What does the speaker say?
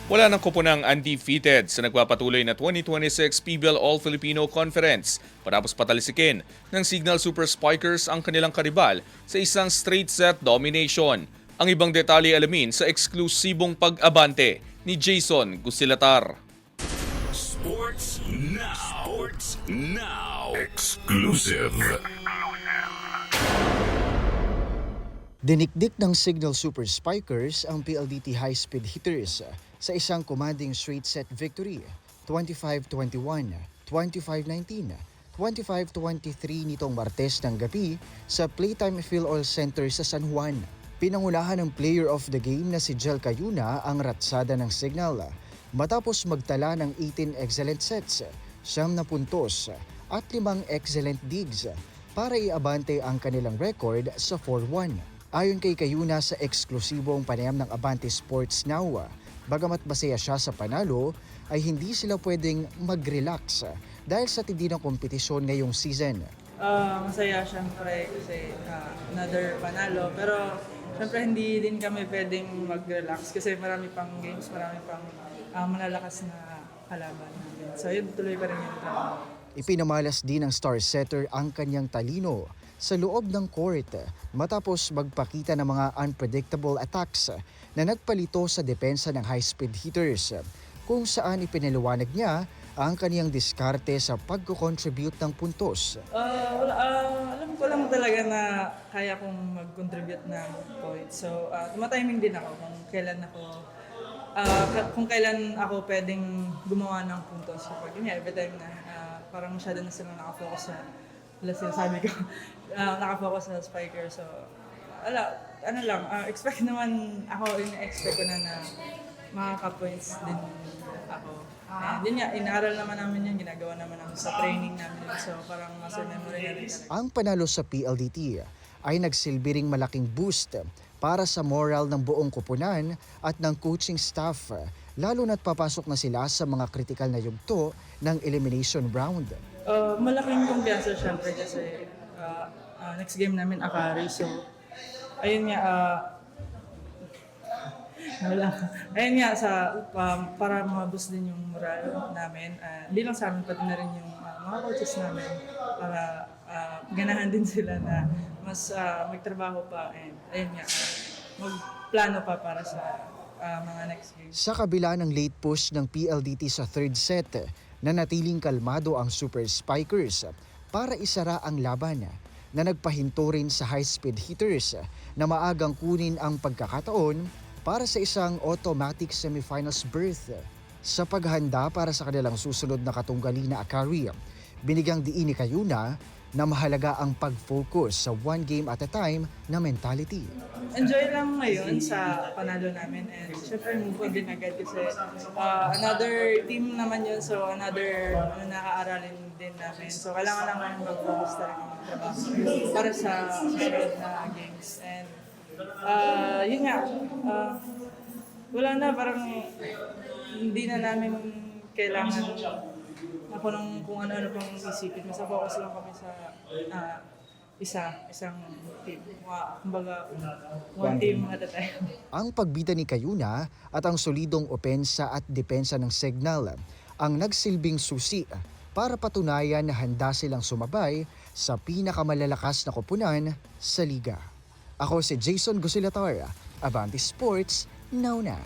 Wala ng koponang undefeated sa nagpapatuloy na 2026 PBL All-Filipino Conference matapos patalisikin ng Signal Super Spikers ang kanilang karibal sa isang straight set domination. Ang ibang detalye alamin sa eksklusibong pag-abante ni Jason Gusilatar. Sports Now. Sports Now. Exclusive. Dinikdik ng Signal Super Spikers ang PLDT High Speed Hitters sa isang commanding straight set victory, 25-21, 25-19, 25-23 nitong Martes ng gabi sa Playtime Phil-Oil Center sa San Juan. Pinangunahan ng player of the game na si Jel Cayuna ang ratsada ng Signal matapos magtala ng 18 excellent sets, 9 na puntos at 5 excellent digs para iabante ang kanilang record sa 4-1. Ayon kay Cayuna sa eksklusibong panayam ng Abante Sports Now, bagamat masaya siya sa panalo, ay hindi sila pwedeng mag-relax dahil sa tindi ng kompetisyon ngayong season. Masaya syempre kasi another panalo, pero syempre hindi din kami pwedeng mag-relax kasi marami pang games, marami pang malalakas na kalaban namin. So yun, tuloy pa rin yung trabaho. Ipinamalas din ng star setter ang kanyang talino sa loob ng court matapos magpakita ng mga unpredictable attacks na nagpalito sa depensa ng high-speed hitters, kung saan ipinaliwanag niya ang kaniyang diskarte sa pagko-contribute ng puntos. Alam ko lang talaga na kaya kong mag-contribute ng points. So tumatiming din ako kung kailan ako pwedeng gumawa ng puntos. Kapag every time na parang masyado na sila nakafocus sa sinasabi ko, nakafocus sa spiker. So, expect naman ako, expect ko na makaka-points din ako. And yun nga, inaaral naman namin yun, ginagawa naman namin sa training namin. So, parang muscle memory na rin. Ang panalo sa PLDT ay nagsilbi ring malaking boost para sa moral ng buong koponan at ng coaching staff, lalo na't papasok na sila sa mga kritikal na yugto ng elimination round. Malaking kumpiyansa syempre kasi next game namin Akari. So, ayun nga, para ma-boost din yung moral namin. Hindi lang sa amin, pati na rin yung mga coaches namin para ganahan din sila na mas magtrabaho pa and ayun nga, magplano pa para sa mga next game. Sa kabila ng late push ng PLDT sa third set, nanatiling kalmado ang Super Spikers para isara ang laban na nagpahinto rin sa high-speed hitters na maagang kunin ang pagkakataon para sa isang automatic semifinals berth. Sa paghanda para sa kanilang susunod na katunggali na Akari, binigyang diin ni Cayuna na mahalaga ang pag-focus sa one game at a time na mentality. Enjoy lang ngayon sa panalo namin and syempre move on din agad kasi another team naman yun, so another nakaaralin din namin. So kailangan lang namin mag-focus talaga ng trabaho para sa susunod na games. And yun nga, wala na, parang hindi na namin kailangan ako nung kung ano-ano pang isipin. Mas focus lang kami sa isang team. Kumbaga, one team at a time. Ang pagbida ni Cayuna at ang solidong opensa at depensa ng Signal ang nagsilbing susi para patunayan na handa silang sumabay sa pinakamalalakas na koponan sa liga. Ako si Jason Gusilatar, Abante Sports, now na.